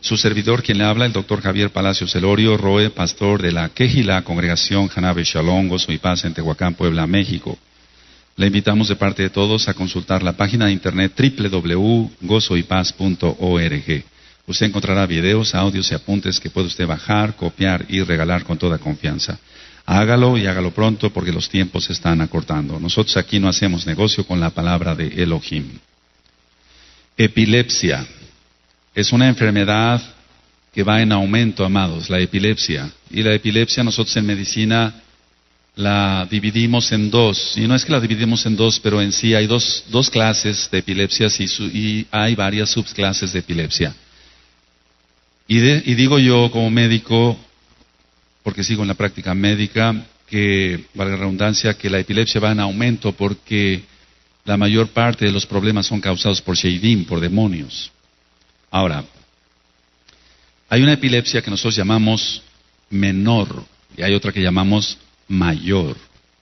Su servidor, quien le habla, el doctor Javier Palacios Elorio, Roe, pastor de la Quejilá, Congregación Janabe Shalom, Gozo y Paz en Tehuacán, Puebla, México. Le invitamos de parte de todos a consultar la página de internet www.gozoypaz.org. Usted encontrará videos, audios y apuntes que puede usted bajar, copiar y regalar con toda confianza. Hágalo y hágalo pronto porque los tiempos se están acortando. Nosotros aquí no hacemos negocio con la palabra de Elohim. Epilepsia. Es una enfermedad que va en aumento, amados, la epilepsia. Y la epilepsia nosotros en medicina la dividimos en dos. Y no es que la dividimos en dos, pero en sí hay dos clases de epilepsias y hay varias subclases de epilepsia. Y digo yo como médico, porque sigo en la práctica médica, que, valga la redundancia, que la epilepsia va en aumento porque la mayor parte de los problemas son causados por sheidim, por demonios. Ahora, hay una epilepsia que nosotros llamamos menor y hay otra que llamamos mayor.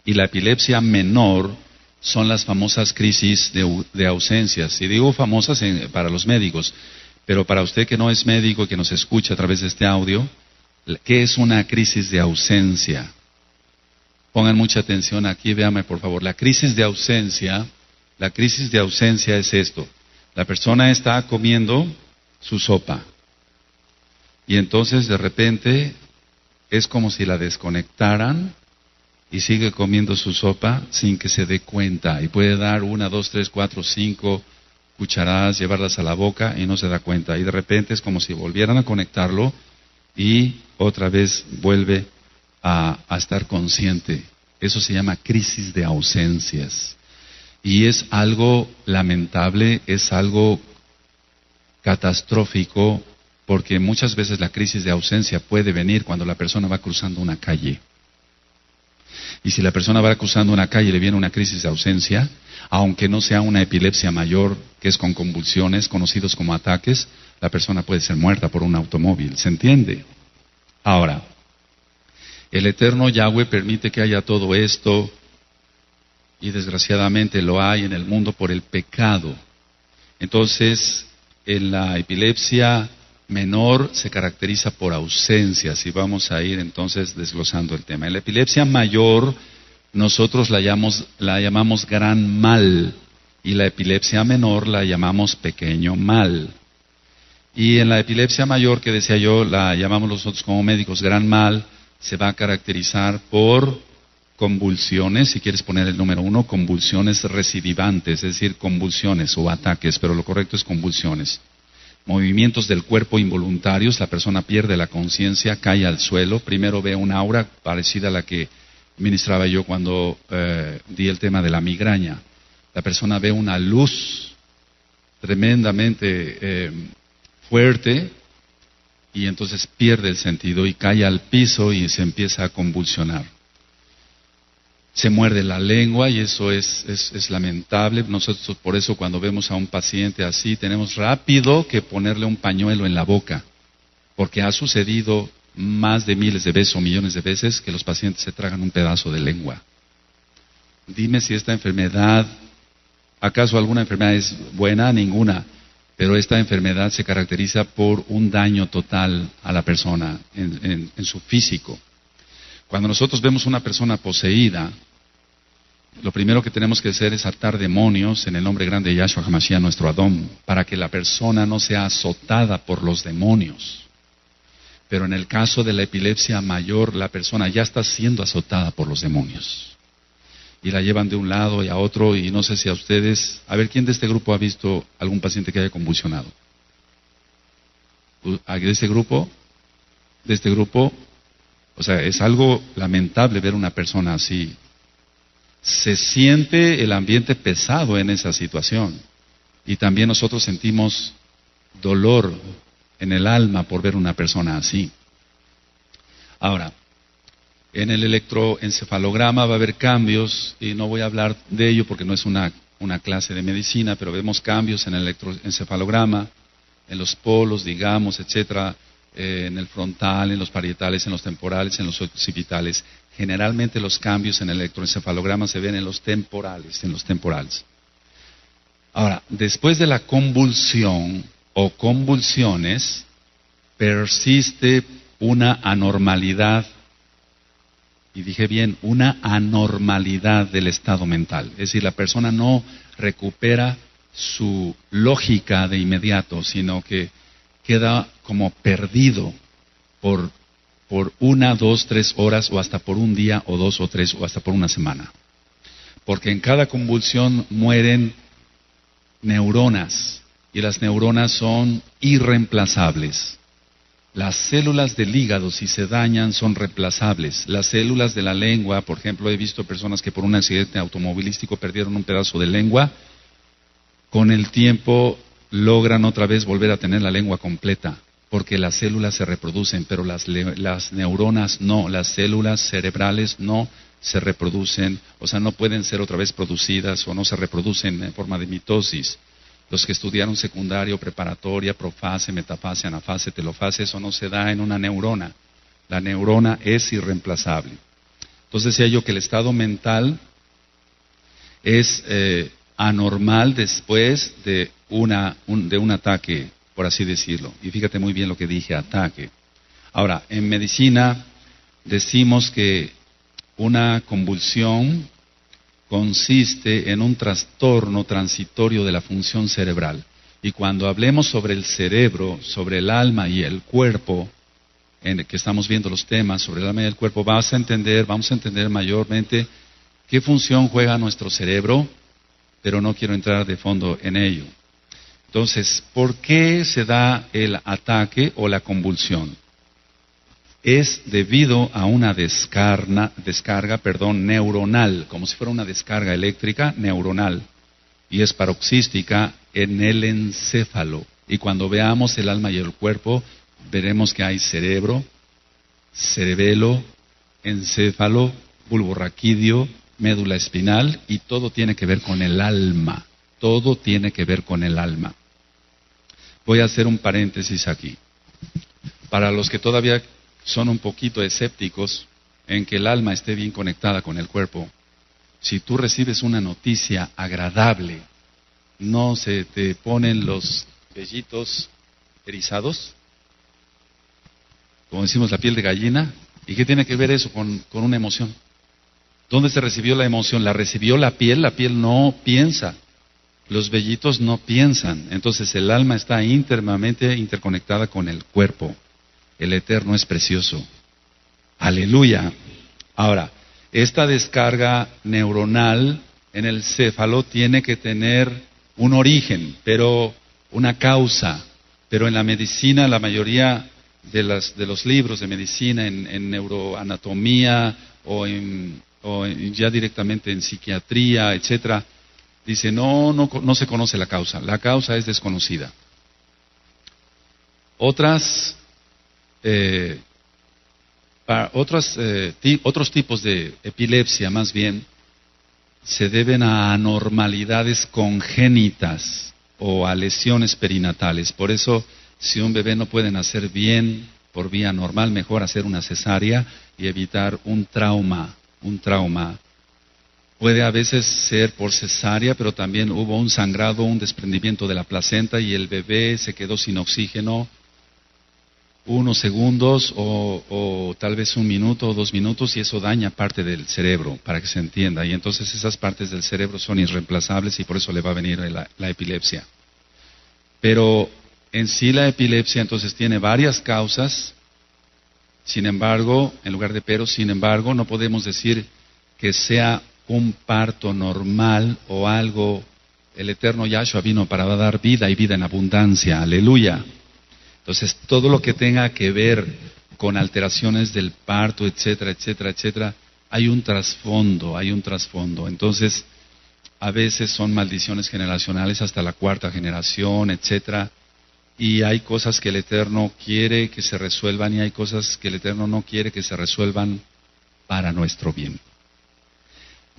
Y la epilepsia menor son las famosas crisis de ausencias. Y digo famosas para los médicos, pero para usted que no es médico y que nos escucha a través de este audio, ¿qué es una crisis de ausencia? Pongan mucha atención aquí, véanme por favor. La crisis de ausencia es esto. La persona está comiendo su sopa y entonces de repente es como si la desconectaran y sigue comiendo su sopa sin que se dé cuenta y puede dar 1, 2, 3, 4, 5 cucharadas, llevarlas a la boca y no se da cuenta y de repente es como si volvieran a conectarlo y otra vez vuelve a estar consciente. Eso se llama crisis de ausencias. Y es algo lamentable, es algo catastrófico, porque muchas veces la crisis de ausencia puede venir cuando la persona va cruzando una calle. Y si la persona va cruzando una calle y le viene una crisis de ausencia, aunque no sea una epilepsia mayor, que es con convulsiones, conocidos como ataques, la persona puede ser muerta por un automóvil. ¿Se entiende? Ahora, el eterno Yahweh permite que haya todo esto, y desgraciadamente lo hay en el mundo por el pecado. Entonces, en la epilepsia menor se caracteriza por ausencias, y vamos a ir entonces desglosando el tema. En la epilepsia mayor, nosotros la llamamos gran mal, y la epilepsia menor la llamamos pequeño mal. Y en la epilepsia mayor, que decía yo, la llamamos nosotros como médicos gran mal, se va a caracterizar por convulsiones, si quieres poner el número 1, convulsiones recidivantes, es decir, convulsiones o ataques, pero lo correcto es convulsiones. Movimientos del cuerpo involuntarios, la persona pierde la conciencia, cae al suelo, primero ve una aura parecida a la que ministraba yo cuando di el tema de la migraña. La persona ve una luz tremendamente fuerte y entonces pierde el sentido y cae al piso y se empieza a convulsionar. Se muerde la lengua y eso es lamentable. Nosotros por eso cuando vemos a un paciente así tenemos rápido que ponerle un pañuelo en la boca, porque ha sucedido más de miles de veces o millones de veces que los pacientes se tragan un pedazo de lengua. Dime si esta enfermedad, ¿acaso alguna enfermedad es buena? Ninguna. Pero esta enfermedad se caracteriza por un daño total a la persona en su físico. Cuando nosotros vemos una persona poseída, lo primero que tenemos que hacer es atar demonios en el nombre grande de Yahshua HaMashiach, nuestro Adón, para que la persona no sea azotada por los demonios. Pero en el caso de la epilepsia mayor, la persona ya está siendo azotada por los demonios. Y la llevan de un lado y a otro, y no sé si a ustedes... A ver, ¿quién de este grupo ha visto algún paciente que haya convulsionado? ¿De este grupo? ¿De este grupo? O sea, es algo lamentable ver una persona así. Se siente el ambiente pesado en esa situación. Y también nosotros sentimos dolor en el alma por ver una persona así. Ahora, en el electroencefalograma va a haber cambios, y no voy a hablar de ello porque no es una clase de medicina, pero vemos cambios en el electroencefalograma, en los polos, digamos, etcétera, en el frontal, en los parietales, en los temporales, en los occipitales. Generalmente los cambios en el electroencefalograma se ven en los temporales. Ahora, después de la convulsión o convulsiones, persiste una anormalidad, y dije bien, una anormalidad del estado mental. Es decir, la persona no recupera su lógica de inmediato, sino que queda como perdido por 1, 2, 3 horas, o hasta por un día, o 2 o 3, o hasta por una semana. Porque en cada convulsión mueren neuronas, y las neuronas son irreemplazables. Las células del hígado, si se dañan, son reemplazables. Las células de la lengua, por ejemplo, he visto personas que por un accidente automovilístico perdieron un pedazo de lengua. Con el tiempo logran otra vez volver a tener la lengua completa, porque las células se reproducen, pero las neuronas no, las células cerebrales no se reproducen, o sea, no pueden ser otra vez producidas o no se reproducen en forma de mitosis. Los que estudiaron secundario, preparatoria, profase, metafase, anafase, telofase, eso no se da en una neurona. La neurona es irreemplazable. Entonces decía yo que el estado mental es anormal después de un ataque, por así decirlo. Y fíjate muy bien lo que dije, ataque. Ahora, en medicina decimos que una convulsión consiste en un trastorno transitorio de la función cerebral. Y cuando hablemos sobre el cerebro, sobre el alma y el cuerpo, en el que estamos viendo los temas sobre el alma y el cuerpo, vamos a entender mayormente qué función juega nuestro cerebro, pero no quiero entrar de fondo en ello. Entonces, ¿por qué se da el ataque o la convulsión? Es debido a una descarga neuronal, como si fuera una descarga eléctrica neuronal, y es paroxística en el encéfalo. Y cuando veamos el alma y el cuerpo, veremos que hay cerebro, cerebelo, encéfalo, bulbo raquídeo, médula espinal, y todo tiene que ver con el alma. Todo tiene que ver con el alma. Voy a hacer un paréntesis aquí. Para los que todavía son un poquito escépticos en que el alma esté bien conectada con el cuerpo, si tú recibes una noticia agradable, ¿no se te ponen los vellitos erizados? Como decimos, la piel de gallina. ¿Y qué tiene que ver eso con una emoción? ¿Dónde se recibió la emoción? ¿La recibió la piel no piensa. Los vellitos no piensan. Entonces el alma está íntimamente interconectada con el cuerpo. El Eterno es precioso. Aleluya. Ahora, esta descarga neuronal en el céfalo tiene que tener un origen, pero una causa. Pero en la medicina, la mayoría de los libros de medicina, en neuroanatomía o ya directamente en psiquiatría, etcétera, dice no se conoce la causa. La causa es desconocida. Otros tipos de epilepsia, más bien, se deben a anormalidades congénitas o a lesiones perinatales. Por eso, si un bebé no puede nacer bien por vía normal, mejor hacer una cesárea y evitar un trauma. Puede a veces ser por cesárea, pero también hubo un sangrado, un desprendimiento de la placenta y el bebé se quedó sin oxígeno unos segundos o tal vez 1 minuto o 2 minutos, y eso daña parte del cerebro, para que se entienda. Y entonces esas partes del cerebro son irreemplazables y por eso le va a venir la epilepsia. Pero en sí la epilepsia entonces tiene varias causas. Sin embargo, en lugar de sin embargo, no podemos decir que sea un parto normal o algo. El eterno Yahshua vino para dar vida y vida en abundancia. Aleluya. Entonces, todo lo que tenga que ver con alteraciones del parto, etcétera, etcétera, etcétera, hay un trasfondo. Entonces, a veces son maldiciones generacionales hasta la 4ª generación, etcétera. Y hay cosas que el Eterno quiere que se resuelvan y hay cosas que el Eterno no quiere que se resuelvan para nuestro bien.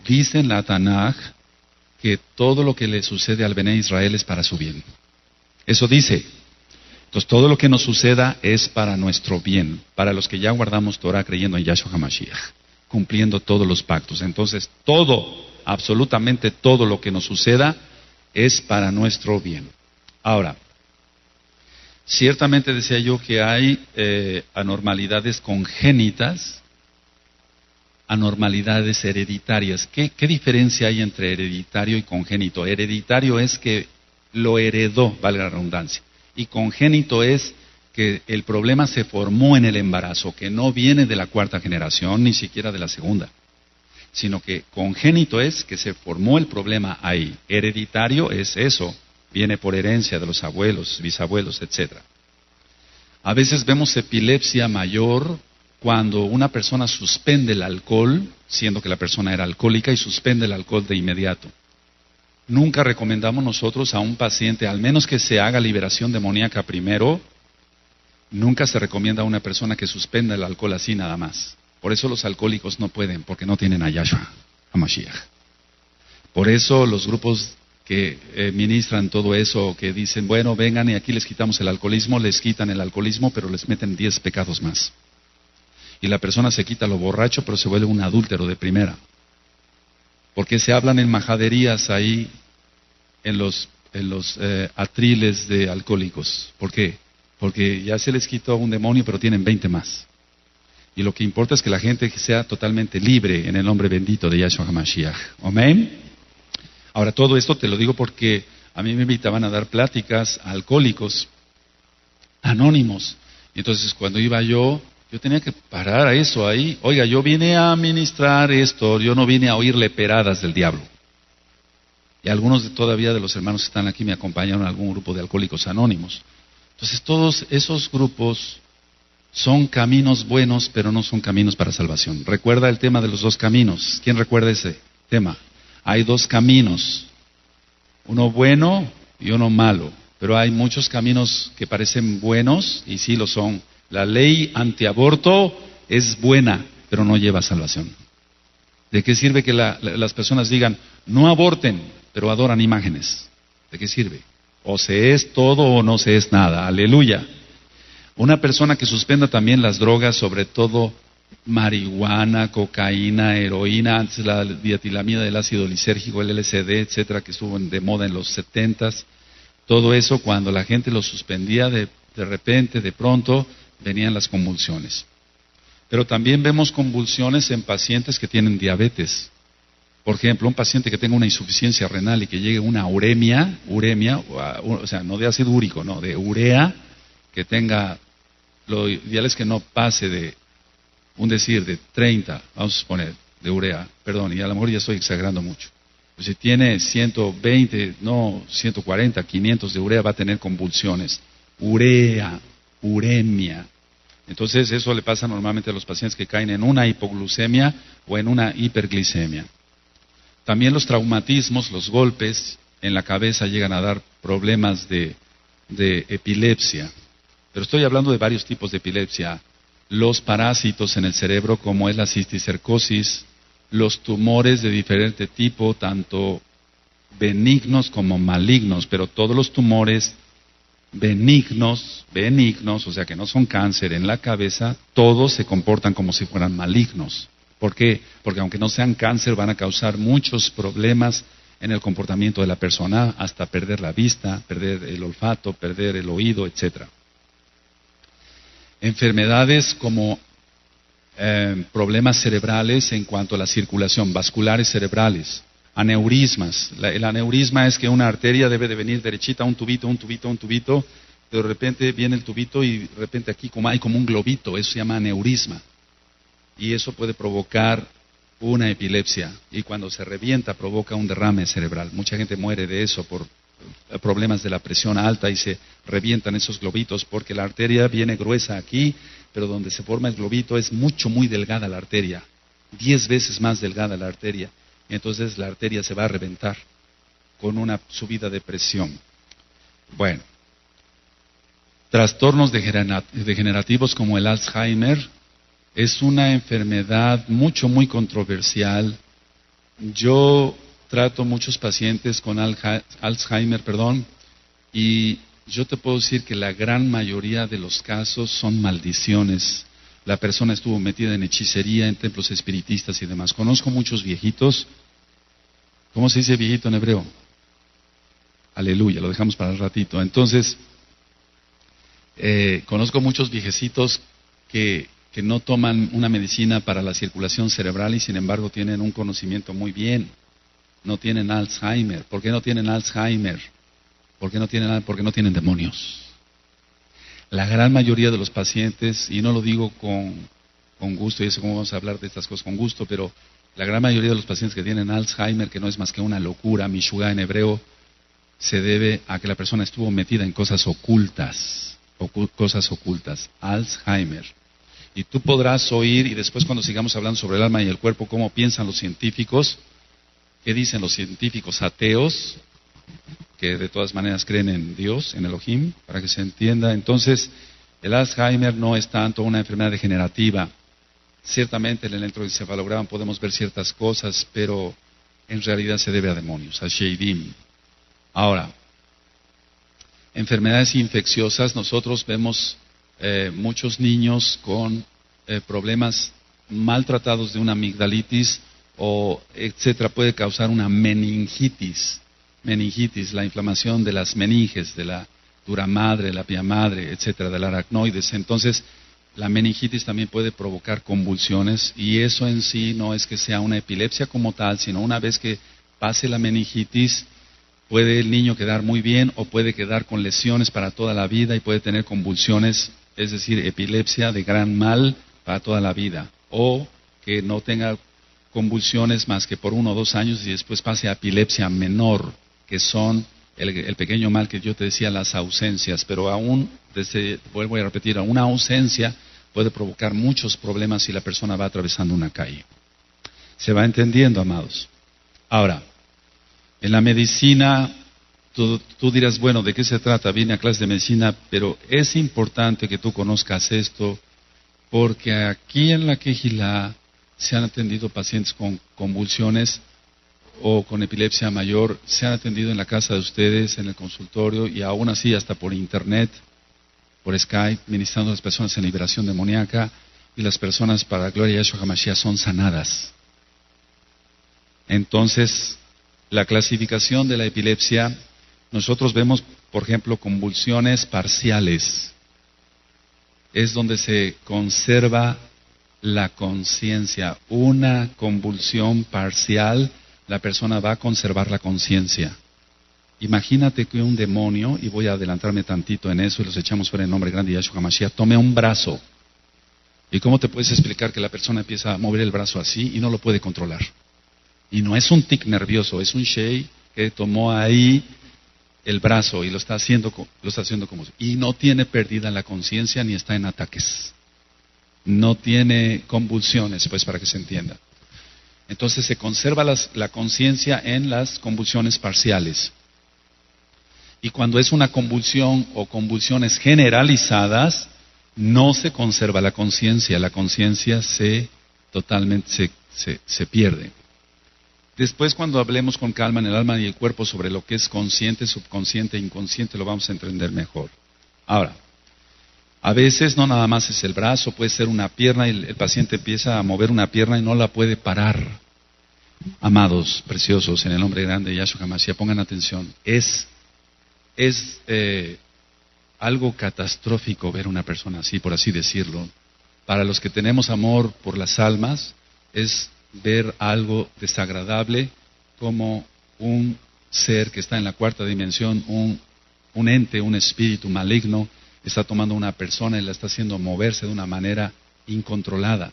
Dice en la Tanaj que todo lo que le sucede al Bené Israel es para su bien. Eso dice. Entonces todo lo que nos suceda es para nuestro bien, para los que ya guardamos Torah creyendo en Yahshua HaMashiach, cumpliendo todos los pactos. Entonces todo, absolutamente todo lo que nos suceda es para nuestro bien. Ahora, Ciertamente decía yo que hay anormalidades congénitas, anormalidades hereditarias. ¿Qué diferencia hay entre hereditario y congénito? Hereditario es que lo heredó, valga la redundancia, y congénito es que el problema se formó en el embarazo, que no viene de la cuarta generación, ni siquiera de la segunda, sino que congénito es que se formó el problema ahí. Hereditario es eso, viene por herencia de los abuelos, bisabuelos, etc. A veces vemos epilepsia mayor cuando una persona suspende el alcohol, siendo que la persona era alcohólica, y suspende el alcohol de inmediato. Nunca recomendamos nosotros a un paciente, al menos que se haga liberación demoníaca primero, nunca se recomienda a una persona que suspenda el alcohol así nada más. Por eso los alcohólicos no pueden, porque no tienen a Yahshua, a Mashiach. Por eso los grupos que ministran todo eso, que dicen, bueno, vengan y aquí les quitamos el alcoholismo, les quitan el alcoholismo, pero les meten 10 pecados más. Y la persona se quita lo borracho, pero se vuelve un adúltero de primera. Porque se hablan en majaderías ahí, en los atriles de alcohólicos. ¿Por qué? Porque ya se les quitó un demonio, pero tienen 20 más. Y lo que importa es que la gente sea totalmente libre en el nombre bendito de Yahshua HaMashiach. Amén. Ahora, todo esto te lo digo porque a mí me invitaban a dar pláticas a alcohólicos anónimos. Y entonces, cuando iba yo tenía que parar a eso ahí. Oiga, yo vine a ministrar esto, yo no vine a oír leperadas del diablo. Y algunos todavía de los hermanos que están aquí me acompañaron a algún grupo de alcohólicos anónimos. Entonces, todos esos grupos son caminos buenos, pero no son caminos para salvación. Recuerda el tema de los dos caminos. ¿Quién recuerda ese tema? Hay dos caminos, uno bueno y uno malo, pero hay muchos caminos que parecen buenos y sí lo son. La ley antiaborto es buena, pero no lleva a salvación. ¿De qué sirve que las personas digan, no aborten, pero adoran imágenes? ¿De qué sirve? O se es todo o no se es nada. Aleluya. Una persona que suspenda también las drogas, sobre todo marihuana, cocaína, heroína, antes la dietilamida del ácido lisérgico, el LSD, etcétera, que estuvo de moda en los 70s. Todo eso, cuando la gente lo suspendía de repente, de pronto, venían las convulsiones. Pero también vemos convulsiones en pacientes que tienen diabetes. Por ejemplo, un paciente que tenga una insuficiencia renal y que llegue una uremia, o sea, no de ácido úrico, no, de urea, que tenga, lo ideal es que no pase de, de 30, vamos a suponer, de urea, perdón, y a lo mejor ya estoy exagerando mucho. Pues si tiene 120, no, 140, 500 de urea, va a tener convulsiones. Uremia. Entonces eso le pasa normalmente a los pacientes que caen en una hipoglucemia o en una hiperglicemia. También los traumatismos, los golpes en la cabeza llegan a dar problemas de epilepsia. Pero estoy hablando de varios tipos de epilepsia. Los parásitos en el cerebro, como es la cisticercosis, los tumores de diferente tipo, tanto benignos como malignos, pero todos los tumores benignos, o sea que no son cáncer en la cabeza, todos se comportan como si fueran malignos. ¿Por qué? Porque aunque no sean cáncer, van a causar muchos problemas en el comportamiento de la persona, hasta perder la vista, perder el olfato, perder el oído, etcétera. Enfermedades como problemas cerebrales en cuanto a la circulación, vasculares cerebrales, aneurismas. El aneurisma es que una arteria debe de venir derechita, un tubito, de repente viene el tubito y de repente aquí hay como un globito, eso se llama aneurisma. Y eso puede provocar una epilepsia, y cuando se revienta provoca un derrame cerebral. Mucha gente muere de eso por problemas de la presión alta y se revientan esos globitos porque la arteria viene gruesa aquí, pero donde se forma el globito es muy delgada la arteria, 10 veces más delgada la arteria. Entonces la arteria se va a reventar con una subida de presión. Bueno, trastornos degenerativos como el Alzheimer es una enfermedad muy controversial. Yo trato muchos pacientes con Alzheimer, y yo te puedo decir que la gran mayoría de los casos son maldiciones. La persona estuvo metida en hechicería, en templos espiritistas y demás. Conozco muchos viejitos. ¿Cómo se dice viejito en hebreo? Aleluya, lo dejamos para el ratito. Entonces, Conozco muchos viejecitos que no toman una medicina para la circulación cerebral y sin embargo tienen un conocimiento muy bien. No tienen Alzheimer. ¿Por qué no tienen Alzheimer? Porque no tienen demonios. La gran mayoría de los pacientes, y no lo digo con gusto, y eso cómo vamos a hablar de estas cosas con gusto, pero la gran mayoría de los pacientes que tienen Alzheimer, que no es más que una locura, Mishugá en hebreo, se debe a que la persona estuvo metida en cosas ocultas, Alzheimer. Y tú podrás oír, y después cuando sigamos hablando sobre el alma y el cuerpo, cómo piensan los científicos, qué dicen los científicos ateos, que de todas maneras creen en Dios, en Elohim, para que se entienda. Entonces, el Alzheimer no es tanto una enfermedad degenerativa. Ciertamente en el electroencefalograma podemos ver ciertas cosas, pero en realidad se debe a demonios, a Sheidim. Ahora, enfermedades infecciosas, nosotros vemos muchos niños con problemas maltratados de una amigdalitis o etcétera, puede causar una meningitis, la inflamación de las meninges, de la dura madre, la pia madre, etcétera, del aracnoides. Entonces, la meningitis también puede provocar convulsiones y eso en sí no es que sea una epilepsia como tal, sino una vez que pase la meningitis, puede el niño quedar muy bien o puede quedar con lesiones para toda la vida y puede tener convulsiones, es decir, epilepsia de gran mal para toda la vida. O que no tenga convulsiones más que por 1 o 2 años y después pase a epilepsia menor, que son el pequeño mal que yo te decía, las ausencias. Pero aún, vuelvo a repetir, una ausencia puede provocar muchos problemas si la persona va atravesando una calle. ¿Se va entendiendo, amados? Ahora, en la medicina, tú dirás, bueno, ¿de qué se trata? Vine a clase de medicina, pero es importante que tú conozcas esto, porque aquí en la Quejilá se han atendido pacientes con convulsiones o con epilepsia mayor, se han atendido en la casa de ustedes, en el consultorio, y aún así hasta por internet, por Skype, ministrando a las personas en liberación demoníaca, y las personas, para la gloria de Yahshua HaMashiach, son sanadas. Entonces, la clasificación de la epilepsia, nosotros vemos, por ejemplo, convulsiones parciales. Es donde se conserva la conciencia. Una convulsión parcial, la persona va a conservar la conciencia. Imagínate que un demonio, y voy a adelantarme tantito en eso y los echamos fuera en nombre grande de Yahshua HaMashiach, tome un brazo. ¿Y cómo te puedes explicar que la persona empieza a mover el brazo así y no lo puede controlar? Y no es un tic nervioso, es un shei que tomó ahí el brazo y lo está haciendo como... Y no tiene perdida la conciencia ni está en ataques. No tiene convulsiones, pues para que se entienda. Entonces se conserva la conciencia en las convulsiones parciales. Y cuando es una convulsión o convulsiones generalizadas, no se conserva la conciencia totalmente se pierde. Después, cuando hablemos con calma en el alma y el cuerpo sobre lo que es consciente, subconsciente e inconsciente, lo vamos a entender mejor. Ahora, a veces no nada más es el brazo, puede ser una pierna y el paciente empieza a mover una pierna y no la puede parar. Amados, preciosos, en el nombre grande de Yahshua HaMashiach, pongan atención. Es algo catastrófico ver una persona así, por así decirlo. Para los que tenemos amor por las almas, es ver algo desagradable como un ser que está en la cuarta dimensión, un ente, un espíritu maligno, está tomando una persona y la está haciendo moverse de una manera incontrolada.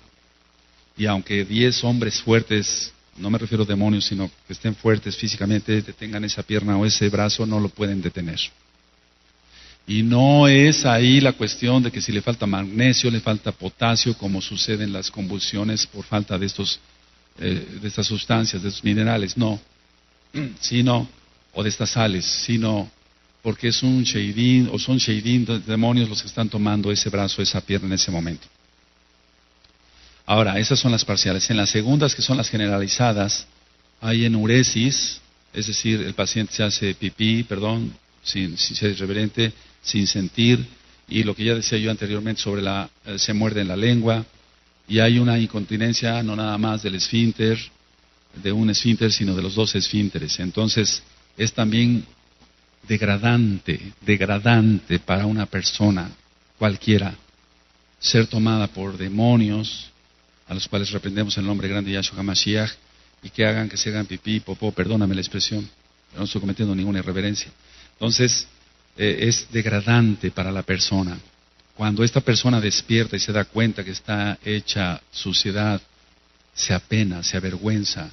Y aunque 10 hombres fuertes, no me refiero a demonios, sino que estén fuertes físicamente, detengan esa pierna o ese brazo, no lo pueden detener. Y no es ahí la cuestión de que si le falta magnesio, le falta potasio, como sucede en las convulsiones por falta de estas sustancias, de estos minerales, no, sino, o de estas sales, sino porque es un sheidín, o son sheidín, demonios los que están tomando ese brazo, esa pierna en ese momento. Ahora, esas son las parciales. En las segundas, que son las generalizadas, hay enuresis, es decir, el paciente se hace pipí, sin ser irreverente, sin sentir, y lo que ya decía yo anteriormente sobre se muerde en la lengua, y hay una incontinencia no nada más del esfínter, de un esfínter, sino de los 2 esfínteres. Entonces, es también degradante para una persona cualquiera, ser tomada por demonios, a los cuales reprendemos en el nombre grande de Yahshua HaMashiach, y que hagan que se hagan pipí, popó, perdóname la expresión, pero no estoy cometiendo ninguna irreverencia. Entonces, es degradante para la persona. Cuando esta persona despierta y se da cuenta que está hecha suciedad, se apena, se avergüenza,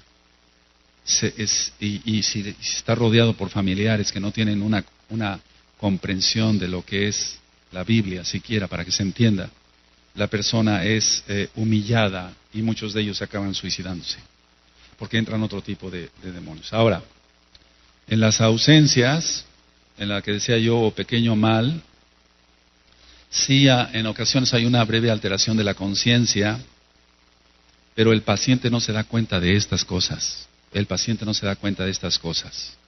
y si está rodeado por familiares que no tienen una comprensión de lo que es la Biblia, siquiera para que se entienda, la persona es humillada y muchos de ellos acaban suicidándose, porque entran otro tipo de demonios. Ahora, en las ausencias, en la que decía yo, o pequeño mal, sí, en ocasiones hay una breve alteración de la conciencia, pero el paciente no se da cuenta de estas cosas. El paciente no se da cuenta de estas cosas.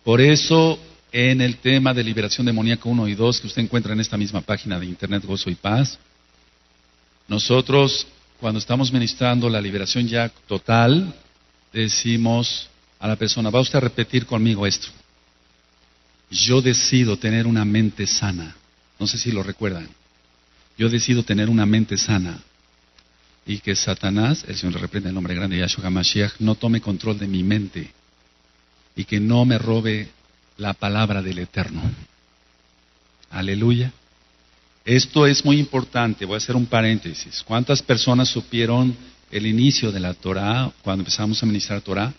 Por eso, en el tema de liberación demoníaca 1 y 2, que usted encuentra en esta misma página de Internet, Gozo y Paz, nosotros, cuando estamos ministrando la liberación ya total, decimos a la persona, va usted a repetir conmigo esto. Yo decido tener una mente sana. No sé si lo recuerdan. Yo decido tener una mente sana. Y que Satanás, el Señor le reprende en el nombre grande de Yahshua HaMashiach, no tome control de mi mente. Y que no me robe la palabra del Eterno. Aleluya. Esto es muy importante. Voy a hacer un paréntesis. ¿Cuántas personas supieron el inicio de la Torah, cuando empezamos a ministrar Torah?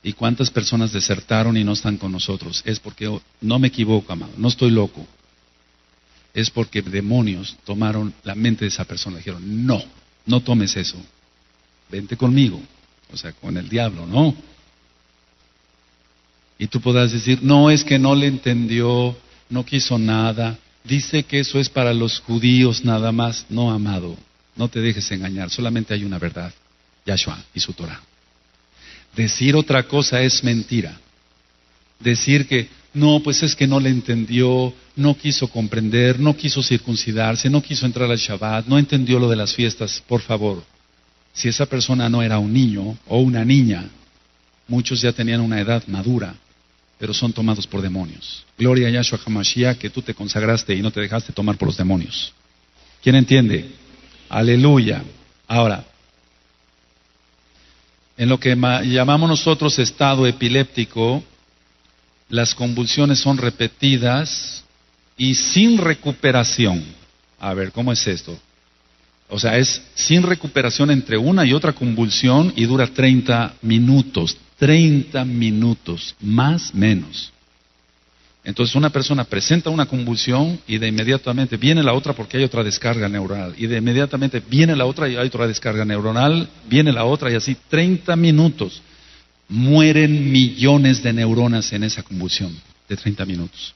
¿Y cuántas personas desertaron y no están con nosotros? Es porque, no me equivoco, amado, no estoy loco. Es porque demonios tomaron la mente de esa persona. Le dijeron, no tomes eso. Vente conmigo. O sea, con el diablo, ¿no? Y tú podrás decir, no, es que no le entendió, no quiso nada. Dice que eso es para los judíos nada más. No, amado, no te dejes engañar. Solamente hay una verdad. Yahshua y su Torah. Decir otra cosa es mentira. Decir que, no, pues es que no le entendió, no quiso comprender, no quiso circuncidarse, no quiso entrar al Shabbat, no entendió lo de las fiestas, por favor. Si esa persona no era un niño o una niña, muchos ya tenían una edad madura, pero son tomados por demonios. Gloria a Yahshua HaMashiach, que tú te consagraste y no te dejaste tomar por los demonios. ¿Quién entiende? Aleluya. Ahora, en lo que llamamos nosotros estado epiléptico, las convulsiones son repetidas y sin recuperación. A ver, ¿cómo es esto? O sea, es sin recuperación entre una y otra convulsión y dura 30 minutos, más menos. Entonces una persona presenta una convulsión y de inmediatamente viene la otra porque hay otra descarga neuronal. Y de inmediatamente viene la otra y hay otra descarga neuronal, viene la otra y así 30 minutos. Mueren millones de neuronas en esa convulsión de 30 minutos.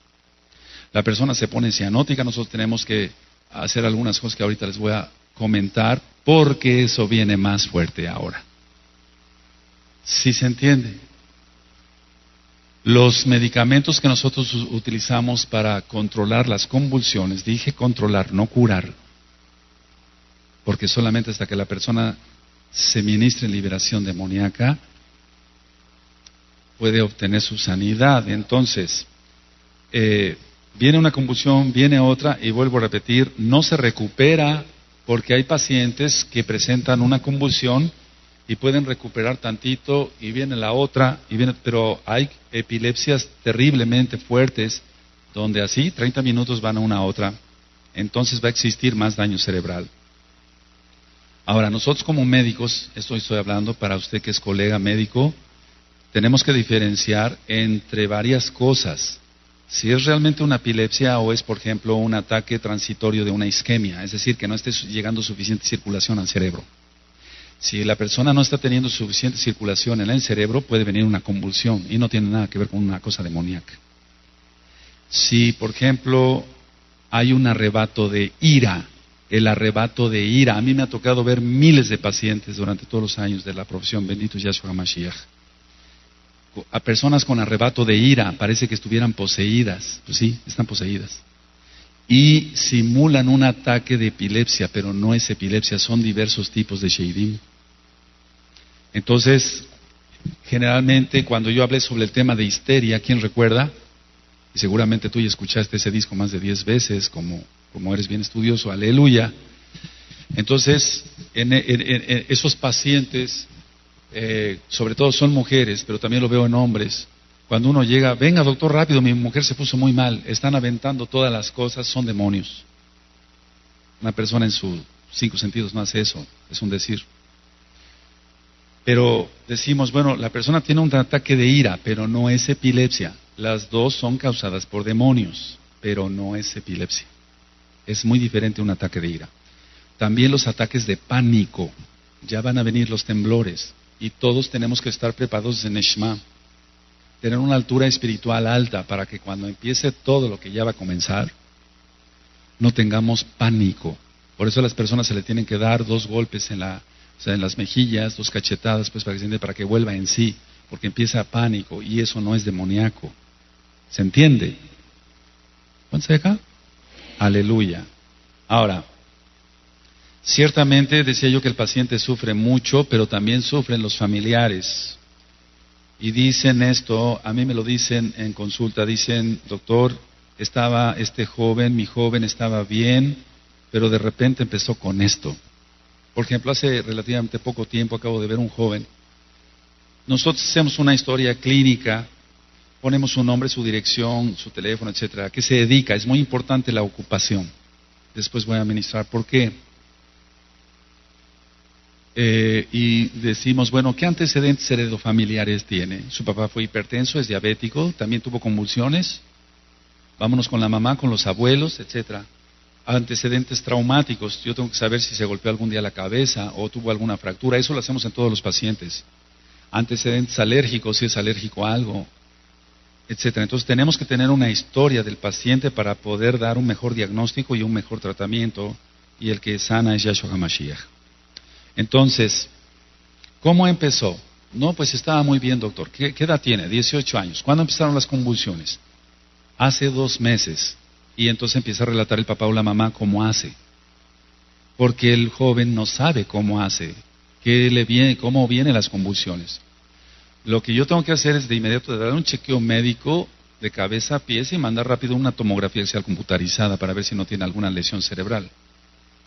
La persona se pone cianótica, nosotros tenemos que hacer algunas cosas que ahorita les voy a comentar porque eso viene más fuerte ahora. ¿Sí se entiende? Los medicamentos que nosotros utilizamos para controlar las convulsiones, dije controlar, no curar, porque solamente hasta que la persona se ministre en liberación demoníaca puede obtener su sanidad. Entonces, viene una convulsión, viene otra, y vuelvo a repetir, no se recupera porque hay pacientes que presentan una convulsión y pueden recuperar tantito y viene la otra, pero hay epilepsias terriblemente fuertes donde así 30 minutos van a una a otra, entonces va a existir más daño cerebral. Ahora, nosotros como médicos, esto estoy hablando para usted que es colega médico, tenemos que diferenciar entre varias cosas. Si es realmente una epilepsia o es, por ejemplo, un ataque transitorio de una isquemia, es decir, que no esté llegando suficiente circulación al cerebro. Si la persona no está teniendo suficiente circulación en el cerebro, puede venir una convulsión y no tiene nada que ver con una cosa demoníaca. Si, por ejemplo, hay un arrebato de ira, el arrebato de ira, a mí me ha tocado ver miles de pacientes durante todos los años de la profesión, bendito es Yahshua HaMashiach, a personas con arrebato de ira, parece que estuvieran poseídas, pues sí, están poseídas. Y simulan un ataque de epilepsia, pero no es epilepsia, son diversos tipos de sheidim. Entonces, generalmente cuando yo hablé sobre el tema de histeria, ¿quién recuerda? Y seguramente tú ya escuchaste ese disco más de 10 veces, como como eres bien estudioso, aleluya. Entonces, en esos pacientes, sobre todo son mujeres, pero también lo veo en hombres, cuando uno llega, venga doctor rápido, mi mujer se puso muy mal, están aventando todas las cosas, son demonios. Una persona en sus 5 sentidos no hace eso, es un decir. Pero decimos, bueno, la persona tiene un ataque de ira, pero no es epilepsia. Las dos son causadas por demonios, pero no es epilepsia. Es muy diferente un ataque de ira. También los ataques de pánico, ya van a venir los temblores, y todos tenemos que estar preparados en Neshama, tener una altura espiritual alta para que cuando empiece todo lo que ya va a comenzar, no tengamos pánico. Por eso a las personas se le tienen que dar 2 golpes en las mejillas, 2 cachetadas, pues para que vuelva en sí, porque empieza pánico y eso no es demoníaco. ¿Se entiende? ¿Cuántos hay acá? Aleluya. Ahora, ciertamente decía yo que el paciente sufre mucho, pero también sufren los familiares. Y dicen esto, a mí me lo dicen en consulta, dicen, doctor, estaba mi joven estaba bien, pero de repente empezó con esto. Por ejemplo, hace relativamente poco tiempo acabo de ver un joven. Nosotros hacemos una historia clínica, ponemos su nombre, su dirección, su teléfono, etcétera. ¿A qué se dedica? Es muy importante la ocupación. Después voy a administrar por qué. Y decimos, bueno, ¿qué antecedentes heredofamiliares tiene? Su papá fue hipertenso, es diabético, también tuvo convulsiones. Vámonos con la mamá, con los abuelos, etcétera. Antecedentes traumáticos, yo tengo que saber si se golpeó algún día la cabeza o tuvo alguna fractura, eso lo hacemos en todos los pacientes. Antecedentes alérgicos, si es alérgico a algo, etcétera. Entonces tenemos que tener una historia del paciente para poder dar un mejor diagnóstico y un mejor tratamiento, y el que sana es Yahshua HaMashiach. Entonces, ¿cómo empezó? No, pues estaba muy bien, doctor. ¿Qué edad tiene? 18 años. ¿Cuándo empezaron las convulsiones? Hace 2 meses. Y entonces empieza a relatar el papá o la mamá cómo hace. Porque el joven no sabe cómo hace, cómo vienen las convulsiones. Lo que yo tengo que hacer es de inmediato dar un chequeo médico de cabeza a pies y mandar rápido una tomografía axial computarizada para ver si no tiene alguna lesión cerebral.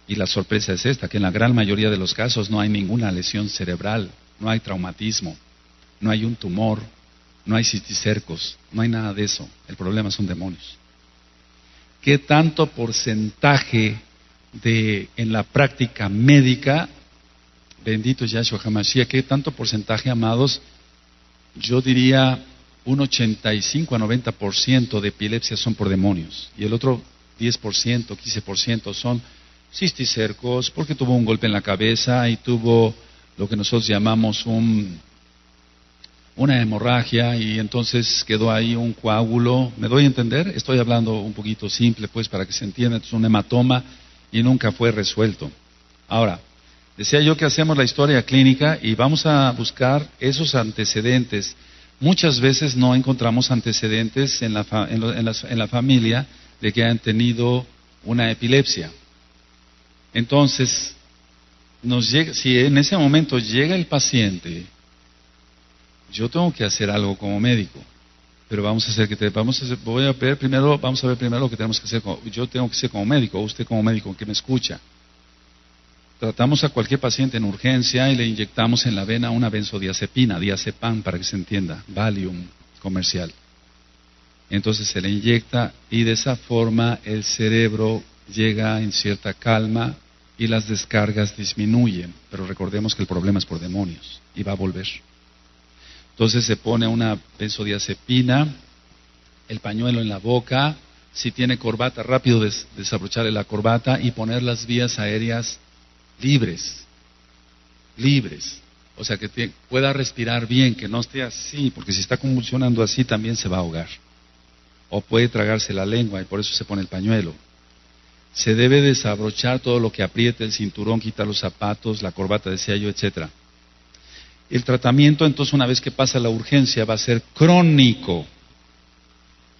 Y la sorpresa es esta, que en la gran mayoría de los casos no hay ninguna lesión cerebral, no hay traumatismo, no hay un tumor, no hay cisticercos, no hay nada de eso. El problema son demonios. ¿Qué tanto porcentaje en la práctica médica, bendito Yahshua HaMashiach, qué tanto porcentaje, amados? Yo diría un 85 a 90% de epilepsia son por demonios, y el otro 10%, 15% son cisticercos, porque tuvo un golpe en la cabeza y tuvo lo que nosotros llamamos una hemorragia, y entonces quedó ahí un coágulo. ¿Me doy a entender? Estoy hablando un poquito simple, pues, para que se entienda. Es un hematoma y nunca fue resuelto. Ahora, decía yo que hacemos la historia clínica y vamos a buscar esos antecedentes. Muchas veces no encontramos antecedentes en la familia de que hayan tenido una epilepsia. Entonces, si en ese momento llega el paciente, yo tengo que hacer algo como médico, pero vamos a ver primero lo que tenemos que hacer. Yo tengo que ser como médico, o usted como médico que me escucha. Tratamos a cualquier paciente en urgencia y le inyectamos en la vena una benzodiazepina, diazepam para que se entienda, Valium comercial. Entonces se le inyecta y de esa forma el cerebro llega en cierta calma y las descargas disminuyen, pero recordemos que el problema es por demonios y va a volver. Entonces se pone una benzodiazepina, el pañuelo en la boca, si tiene corbata, rápido desabrocharle la corbata y poner las vías aéreas libres, o sea que pueda respirar bien, que no esté así, porque si está convulsionando así también se va a ahogar, o puede tragarse la lengua y por eso se pone el pañuelo. Se debe desabrochar todo lo que apriete, el cinturón, quitar los zapatos, la corbata, decía yo, etcétera. El tratamiento, entonces, una vez que pasa la urgencia, va a ser crónico.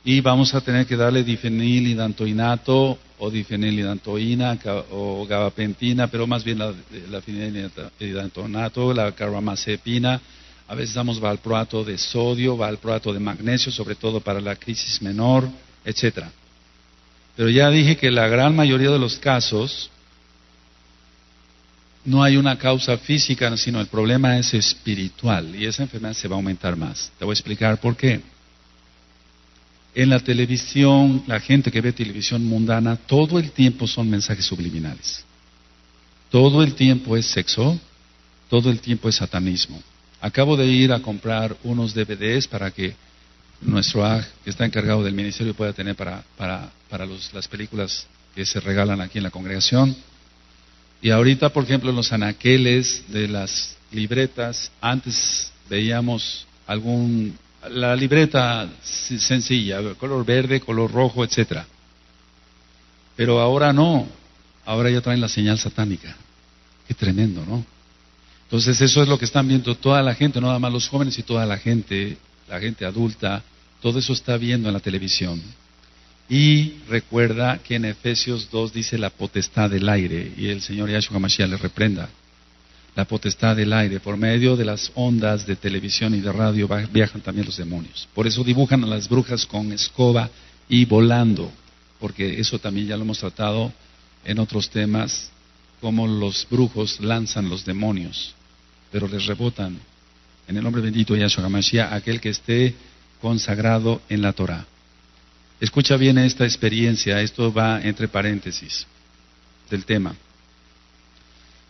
Y vamos a tener que darle difenilidantoinato o difenilidantoína o gabapentina, pero más bien la fenilidantoinato, la carbamazepina. A veces damos valproato de sodio, valproato de magnesio, sobre todo para la crisis menor, etcétera. Pero ya dije que la gran mayoría de los casos no hay una causa física, sino el problema es espiritual y esa enfermedad se va a aumentar más. Te voy a explicar por qué. En la televisión, la gente que ve televisión mundana, todo el tiempo son mensajes subliminales. Todo el tiempo es sexo, todo el tiempo es satanismo. Acabo de ir a comprar unos DVDs para que nuestro AG, que está encargado del ministerio, pueda tener para las películas que se regalan aquí en la congregación. Y ahorita, por ejemplo, en los anaqueles de las libretas, antes veíamos la libreta sencilla, color verde, color rojo, etcétera. Pero ahora no, ahora ya traen la señal satánica. Qué tremendo, ¿no? Entonces eso es lo que están viendo toda la gente, no nada más los jóvenes y toda la gente adulta, todo eso está viendo en la televisión. Y recuerda que en Efesios 2 dice la potestad del aire, y el Señor Yahshua HaMashiach le reprenda. La potestad del aire, por medio de las ondas de televisión y de radio viajan también los demonios. Por eso dibujan a las brujas con escoba y volando, porque eso también ya lo hemos tratado en otros temas, cómo los brujos lanzan los demonios, pero les rebotan. En el nombre bendito de Yahshua HaMashiach, aquel que esté consagrado en la Torah. Escucha bien esta experiencia, esto va entre paréntesis del tema.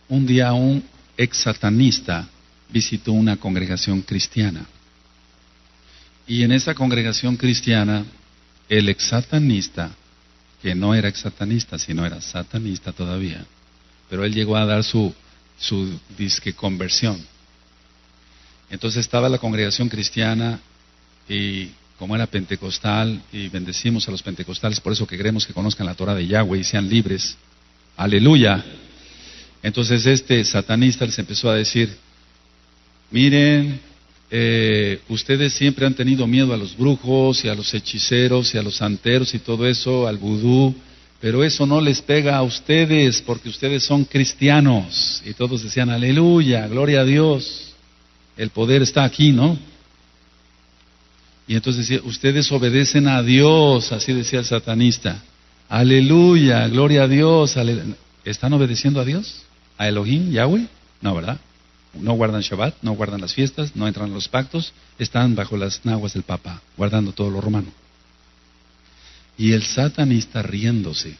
Un día un ex satanista visitó una congregación cristiana. Y en esa congregación cristiana, el ex satanista, que no era ex satanista, sino era satanista todavía, pero él llegó a dar su disque conversión. Entonces estaba la congregación cristiana y como era pentecostal, y bendecimos a los pentecostales, por eso que queremos que conozcan la Torah de Yahweh y sean libres. Aleluya. Entonces este satanista les empezó a decir, miren, ustedes siempre han tenido miedo a los brujos y a los hechiceros y a los santeros y todo eso, al vudú, pero eso no les pega a ustedes porque ustedes son cristianos. Y todos decían, aleluya, gloria a Dios, el poder está aquí, ¿no? Y entonces decía, ustedes obedecen a Dios, así decía el satanista. Aleluya, gloria a Dios. ¿Están obedeciendo a Dios? ¿A Elohim, Yahweh? No, ¿verdad? No guardan Shabbat, no guardan las fiestas, no entran en los pactos, están bajo las naguas del Papa, guardando todo lo romano. Y el satanista riéndose.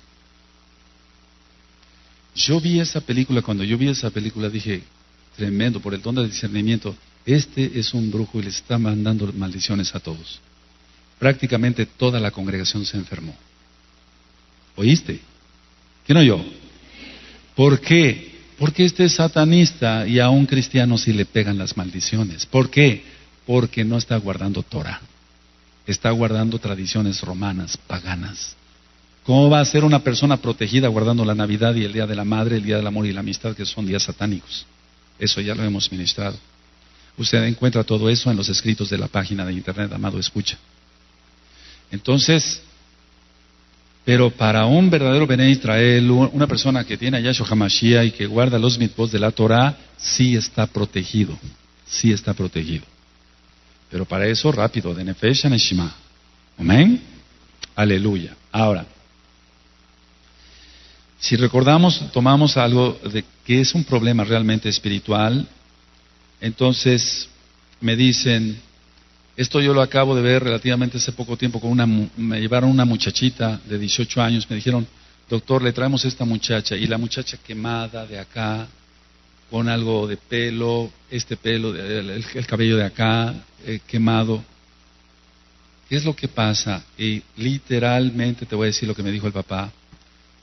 Cuando yo vi esa película dije, tremendo, por el don del discernimiento, este es un brujo y les está mandando maldiciones a todos. Prácticamente toda la congregación se enfermó. ¿Oíste? ¿Quién oyó? ¿Por qué? Porque este es satanista y a un cristiano sí le pegan las maldiciones. ¿Por qué? Porque no está guardando Torah. Está guardando tradiciones romanas, paganas. ¿Cómo va a ser una persona protegida guardando la Navidad y el Día de la Madre, el Día del Amor y la Amistad, que son días satánicos? Eso ya lo hemos ministrado. Usted encuentra todo eso en los escritos de la página de internet, amado escucha. Entonces, pero para un verdadero Bené Israel, una persona que tiene a Yahshua HaMashiach y que guarda los mitzvot de la Torah, sí está protegido, sí está protegido. Pero para eso, rápido, de Nefesh a Neshima. Amén. Aleluya. Ahora, si recordamos, tomamos algo de que es un problema realmente espiritual. Entonces me dicen, esto yo lo acabo de ver relativamente hace poco tiempo, me llevaron una muchachita de 18 años, me dijeron, doctor, le traemos esta muchacha, y la muchacha quemada de acá, con algo de pelo, el cabello de acá, quemado. ¿Qué es lo que pasa? Y literalmente te voy a decir lo que me dijo el papá.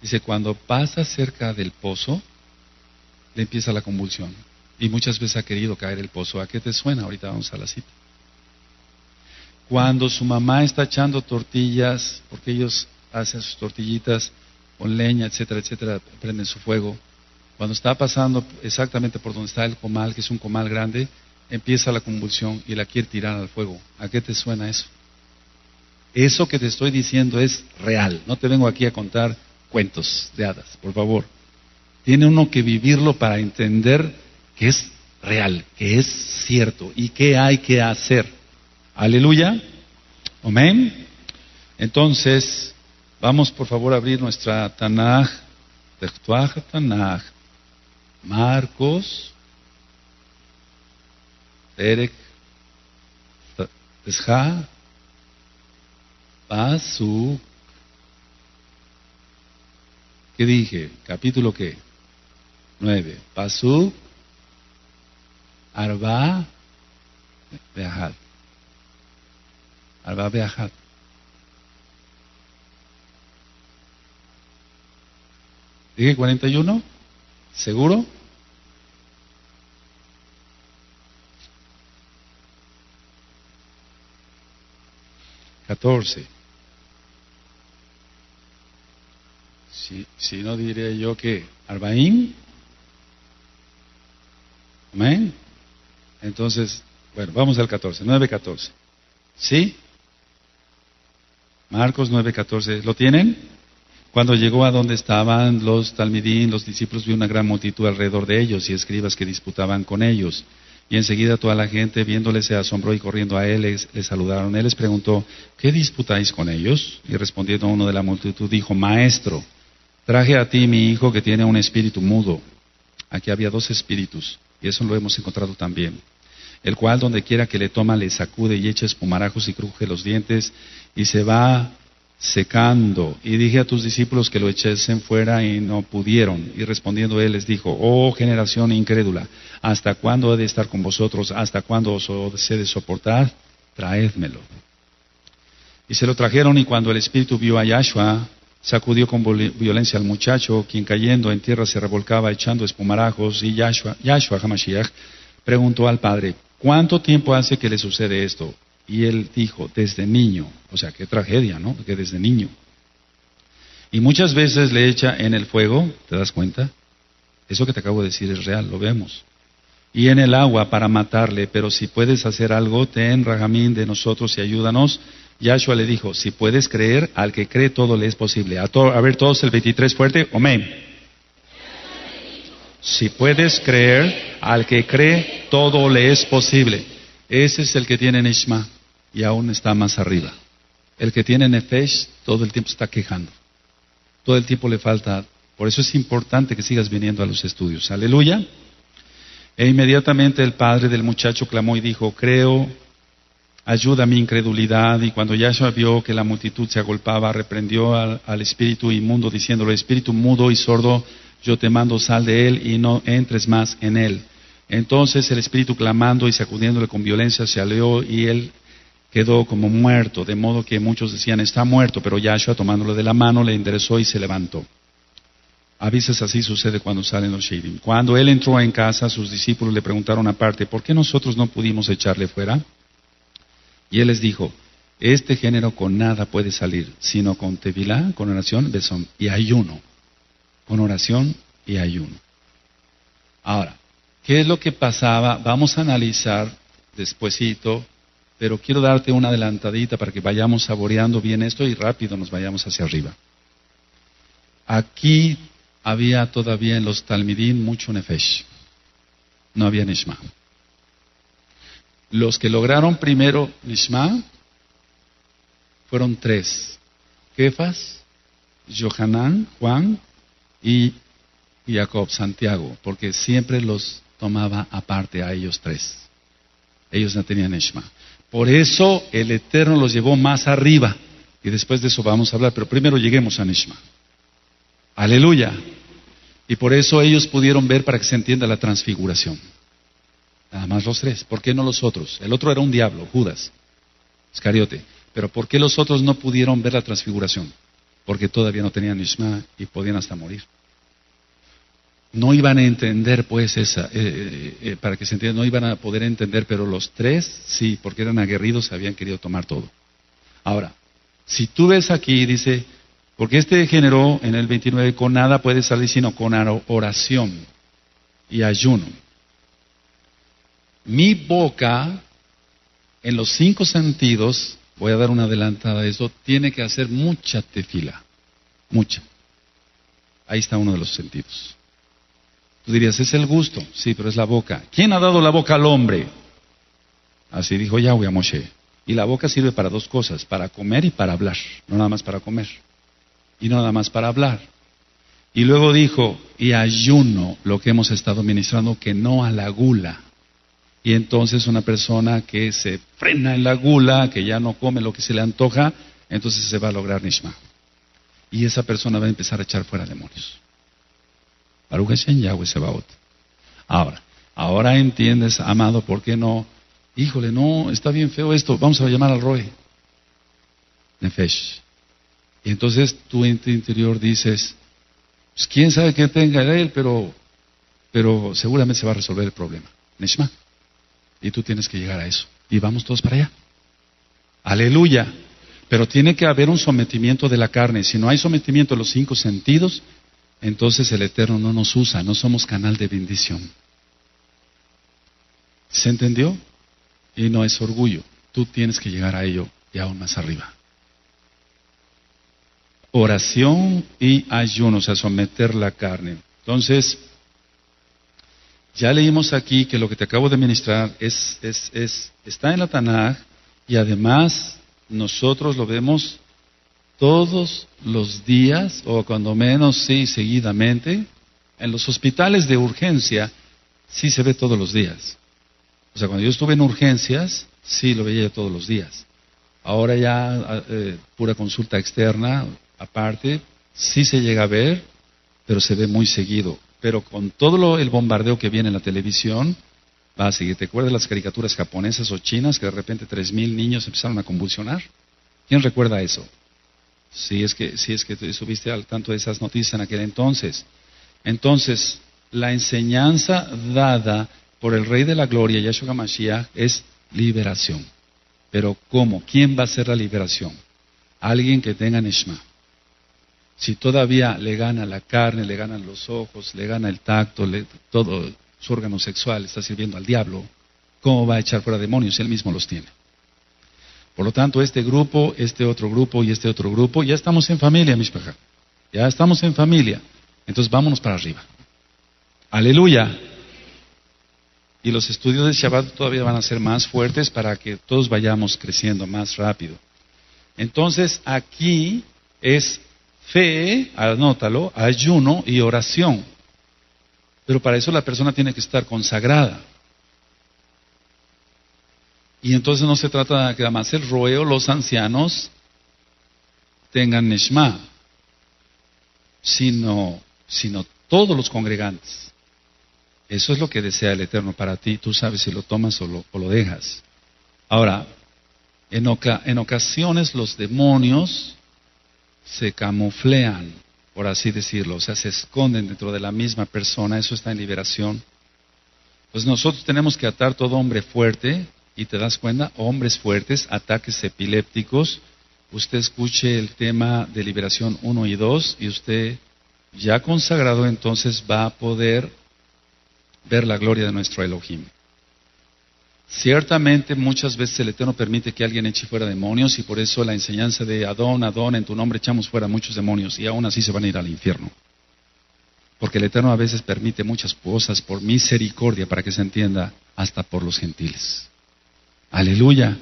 Dice, cuando pasa cerca del pozo, le empieza la convulsión. Y muchas veces ha querido caer el pozo. ¿A qué te suena? Ahorita vamos a la cita. Cuando su mamá está echando tortillas, porque ellos hacen sus tortillitas con leña, etcétera, etcétera, prenden su fuego. Cuando está pasando exactamente por donde está el comal, que es un comal grande, empieza la convulsión y la quiere tirar al fuego. ¿A qué te suena eso? Eso que te estoy diciendo es real. No te vengo aquí a contar cuentos de hadas, por favor. Tiene uno que vivirlo para entender que es real, que es cierto y que hay que hacer. Aleluya. Amén. Entonces, Vamos por favor a abrir nuestra Tanaj, Tanaj, Marcos, Perek, Tesha, Pasuk. ¿Qué dije? ¿Capítulo qué? 9. Pasuk, Arba, Beahad. Arba, Beahad. ¿Dije 41? ¿Seguro? ¿14? Si no diré yo que Arbaín. Amén. Entonces, bueno, vamos al 14, 9:14. ¿Sí? Marcos 9:14. ¿Lo tienen? Cuando llegó a donde estaban los talmidín, los discípulos, vio una gran multitud alrededor de ellos y escribas que disputaban con ellos. Y enseguida toda la gente, viéndole, se asombró y corriendo a él, les saludaron. Él les preguntó, ¿qué disputáis con ellos? Y respondiendo uno de la multitud, dijo, Maestro, traje a ti mi hijo que tiene un espíritu mudo. Aquí había 2 espíritus, y eso lo hemos encontrado también. El cual donde quiera que le toma, le sacude y echa espumarajos y cruje los dientes, y se va secando. Y dije a tus discípulos que lo echesen fuera y no pudieron. Y respondiendo él les dijo, oh generación incrédula, ¿hasta cuándo he de estar con vosotros? ¿Hasta cuándo os he de soportar? Traédmelo. Y se lo trajeron, y cuando el espíritu vio a Yahshua, sacudió con violencia al muchacho, quien cayendo en tierra se revolcaba echando espumarajos. Y Yahshua Hamashiach preguntó al padre, ¿cuánto tiempo hace que le sucede esto? Y él dijo, desde niño. O sea, qué tragedia, ¿no? Que desde niño. Y muchas veces le echa en el fuego, ¿te das cuenta? Eso que te acabo de decir es real, lo vemos. Y en el agua para matarle, pero si puedes hacer algo, ten rahamín de nosotros y ayúdanos. Yahshua le dijo, si puedes creer, al que cree todo le es posible. A ver todos el 23 fuerte, amén. Si puedes creer, al que cree todo le es posible. Ese es el que tiene Nishma y aún está más arriba. El que tiene Nefesh todo el tiempo está quejando. Todo el tiempo le falta. Por eso es importante que sigas viniendo a los estudios. Aleluya. E inmediatamente el padre del muchacho clamó y dijo, creo, ayuda mi incredulidad. Y cuando Yahshua vio que la multitud se agolpaba, reprendió al espíritu inmundo, diciéndole, espíritu mudo y sordo, yo te mando, sal de él y no entres más en él. Entonces el espíritu, clamando y sacudiéndole con violencia, se aleó y él quedó como muerto, de modo que muchos decían, está muerto, pero Yahshua, tomándolo de la mano, le enderezó y se levantó. A veces así sucede cuando salen los Sheidim. Cuando él entró en casa, sus discípulos le preguntaron aparte, ¿por qué nosotros no pudimos echarle fuera? Y él les dijo, este género con nada puede salir, sino con tevilá, con oración, besón, y ayuno. Con oración y ayuno. Ahora, ¿qué es lo que pasaba? Vamos a analizar despuesito, pero quiero darte una adelantadita para que vayamos saboreando bien esto y rápido nos vayamos hacia arriba. Aquí había todavía en los talmidín mucho nefesh. No había nishma. Los que lograron primero nishma fueron 3. Kefas, Yohanan, Juan y Jacob, Santiago, porque siempre los tomaba aparte a ellos 3. Ellos no tenían nishma. Por eso el Eterno los llevó más arriba. Y después de eso vamos a hablar, pero primero lleguemos a nishma. Aleluya. Y por eso ellos pudieron ver, para que se entienda, la transfiguración. Nada más los 3. ¿Por qué no los otros? El otro era un diablo, Judas, Iscariote. Pero ¿por qué los otros no pudieron ver la transfiguración? Porque todavía no tenían nishma y podían hasta morir. No iban a entender, pues, para que se entienda, no iban a poder entender, pero los 3 sí, porque eran aguerridos, habían querido tomar todo. Ahora, si tú ves aquí, dice, porque este género en el 29, con nada puede salir sino con oración y ayuno. Mi boca, en los 5 sentidos, voy a dar una adelantada a eso, tiene que hacer mucha tefila, mucha. Ahí está uno de los sentidos. Tú dirías, es el gusto. Sí, pero es la boca. ¿Quién ha dado la boca al hombre? Así dijo Yahweh a Moshe. Y la boca sirve para 2 cosas, para comer y para hablar, no nada más para comer. y no nada más para hablar. Y luego dijo, y ayuno, lo que hemos estado ministrando, que no a la gula. Y entonces una persona que se frena en la gula, que ya no come lo que se le antoja, entonces se va a lograr Nishma. Y esa persona va a empezar a echar fuera demonios. Baruch Hashem Yahweh Sebaot. Ahora entiendes, amado, ¿por qué no? Híjole, no, está bien feo esto, vamos a llamar al Roe. Nefesh. Y entonces tú en tu interior dices, pues quién sabe qué tenga él, pero seguramente se va a resolver el problema. Nishma. Y tú tienes que llegar a eso. Y vamos todos para allá. Aleluya. Pero tiene que haber un sometimiento de la carne. Si no hay sometimiento de los 5 sentidos, entonces el Eterno no nos usa, no somos canal de bendición. ¿Se entendió? Y no es orgullo. Tú tienes que llegar a ello y aún más arriba. Oración y ayuno, o sea, someter la carne. Entonces, ya leímos aquí que lo que te acabo de ministrar está en la Tanaj y además nosotros lo vemos todos los días, o cuando menos sí, seguidamente. En los hospitales de urgencia sí se ve todos los días. O sea, cuando yo estuve en urgencias, sí lo veía todos los días. Ahora ya pura consulta externa, aparte, sí se llega a ver, pero se ve muy seguido. Pero con todo el bombardeo que viene en la televisión, va a seguir. ¿Te acuerdas de las caricaturas japonesas o chinas que de repente 3,000 niños empezaron a convulsionar? ¿Quién recuerda eso? Si es que estuviste al tanto de esas noticias en aquel entonces. Entonces, la enseñanza dada por el Rey de la Gloria, Yahshua Mashiach, es liberación. Pero ¿cómo? ¿Quién va a hacer la liberación? Alguien que tenga Neshama. Si todavía le gana la carne, le ganan los ojos, le gana el tacto, todo su órgano sexual está sirviendo al diablo, ¿cómo va a echar fuera demonios? Él mismo los tiene. Por lo tanto, este grupo, este otro grupo y este otro grupo, ya estamos en familia, Mishpacha. Ya estamos en familia. Entonces vámonos para arriba. Aleluya. Y los estudios de Shabbat todavía van a ser más fuertes para que todos vayamos creciendo más rápido. Entonces, aquí es fe, anótalo, ayuno y oración. Pero para eso la persona tiene que estar consagrada. Y entonces no se trata de que además el roeo, los ancianos tengan neshma, sino todos los congregantes. Eso es lo que desea el Eterno para ti. Tú sabes si lo tomas o lo dejas. Ahora, en ocasiones los demonios se camuflean, por así decirlo, o sea, se esconden dentro de la misma persona. Eso está en liberación. Pues nosotros tenemos que atar todo hombre fuerte. Y te das cuenta, hombres fuertes, ataques epilépticos. Usted escuche el tema de liberación 1 y 2 y usted, ya consagrado, entonces va a poder ver la gloria de nuestro Elohim. Ciertamente muchas veces el Eterno permite que alguien eche fuera demonios y por eso la enseñanza de Adón, en tu nombre echamos fuera muchos demonios y aún así se van a ir al infierno. Porque el Eterno a veces permite muchas cosas por misericordia, para que se entienda, hasta por los gentiles. Aleluya.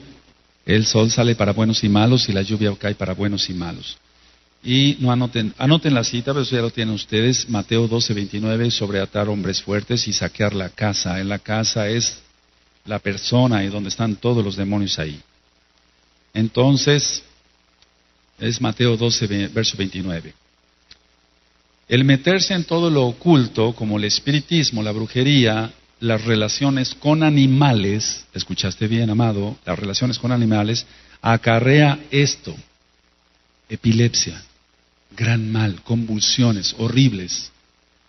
El sol sale para buenos y malos y la lluvia cae para buenos y malos. Y no anoten la cita, pero eso ya lo tienen ustedes, Mateo 12:29, sobre atar hombres fuertes y saquear la casa. En la casa es la persona y donde están todos los demonios ahí. Entonces, es Mateo 12, verso 29. El meterse en todo lo oculto, como el espiritismo, la brujería, las relaciones con animales, escuchaste bien, amado, las relaciones con animales, acarrea esto: epilepsia, gran mal, convulsiones horribles.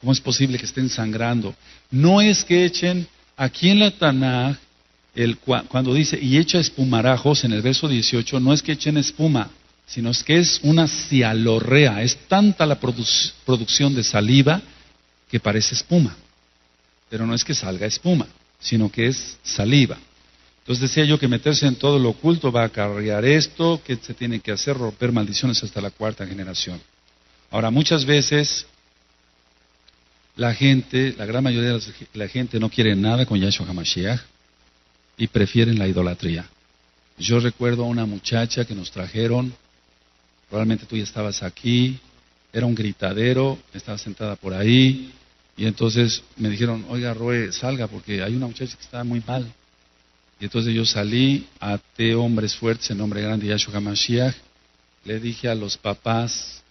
¿Cómo es posible que estén sangrando? No es que echen, aquí en la Tanaj, cuando dice, y echa espumarajos, en el verso 18, no es que echen espuma, sino es que es una cialorrea, es tanta la producción de saliva que parece espuma. Pero no es que salga espuma, sino que es saliva. Entonces decía yo que meterse en todo lo oculto va a acarrear esto, que se tiene que hacer, romper maldiciones hasta la 4ª generación. Ahora, muchas veces la gran mayoría de la gente no quiere nada con Yahshua HaMashiach y prefieren la idolatría. Yo recuerdo a una muchacha que nos trajeron, probablemente tú ya estabas aquí, era un gritadero, estaba sentada por ahí, y entonces me dijeron, oiga, Roe, salga, porque hay una muchacha que está muy mal. Y entonces yo salí, até hombres fuertes en nombre grande de Yahshua HaMashiach, le dije a los papás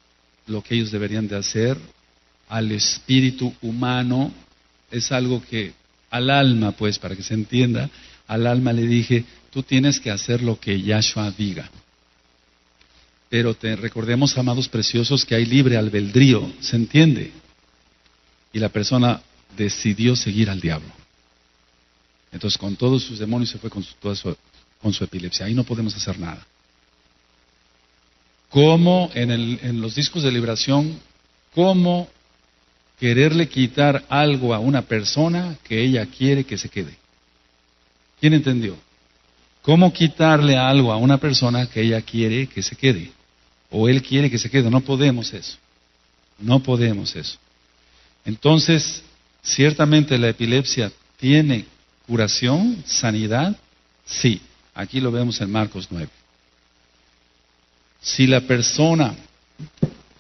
lo que ellos deberían de hacer, al espíritu humano, es algo que al alma, pues, para que se entienda, al alma le dije, tú tienes que hacer lo que Yahshua diga. Pero recordemos, amados preciosos, que hay libre albedrío, ¿se entiende? Y la persona decidió seguir al diablo. Entonces, con todos sus demonios se fue con su epilepsia. Ahí no podemos hacer nada. Como en los discos de liberación, cómo quererle quitar algo a una persona que ella quiere que se quede. ¿Quién entendió? ¿Cómo quitarle algo a una persona que ella quiere que se quede? O él quiere que se quede. No podemos eso. No podemos eso. Entonces, ciertamente la epilepsia tiene curación, sanidad. Sí, aquí lo vemos en Marcos 9. Si la persona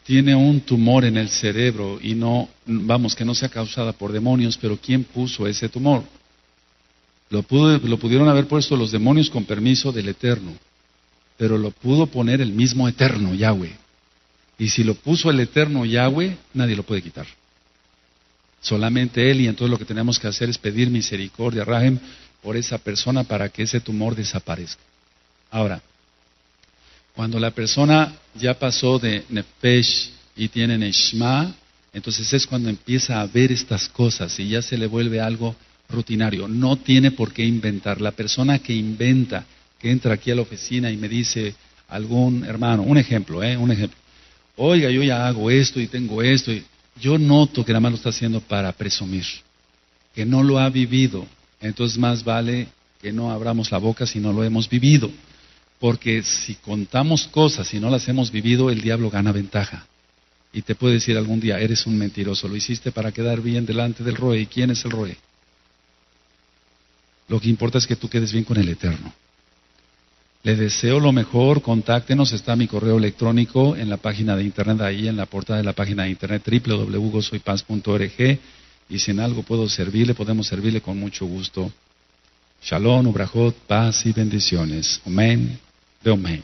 tiene un tumor en el cerebro y no, vamos, que no sea causada por demonios, pero ¿quién puso ese tumor? Lo pudieron haber puesto los demonios con permiso del Eterno, pero lo pudo poner el mismo Eterno, Yahweh. Y si lo puso el Eterno Yahweh, nadie lo puede quitar. Solamente Él, y entonces lo que tenemos que hacer es pedir misericordia, Rahem, por esa persona para que ese tumor desaparezca. Ahora, cuando la persona ya pasó de Nefesh y tiene Neshma, entonces es cuando empieza a ver estas cosas y ya se le vuelve algo rutinario. No tiene por qué inventar. La persona que inventa, que entra aquí a la oficina y me dice algún hermano, un ejemplo. Oiga, yo ya hago esto y tengo esto. Yo noto que nada más lo está haciendo para presumir, que no lo ha vivido. Entonces más vale que no abramos la boca si no lo hemos vivido. Porque si contamos cosas y no las hemos vivido, el diablo gana ventaja. Y te puede decir algún día, eres un mentiroso, lo hiciste para quedar bien delante del Roe. ¿Y quién es el Roe? Lo que importa es que tú quedes bien con el Eterno. Le deseo lo mejor, contáctenos, está mi correo electrónico en la página de internet, ahí en la portada de la página de internet www.gozoypaz.org, y si en algo puedo servirle, podemos servirle con mucho gusto. Shalom, ubrajot, paz y bendiciones. Amén. Amén.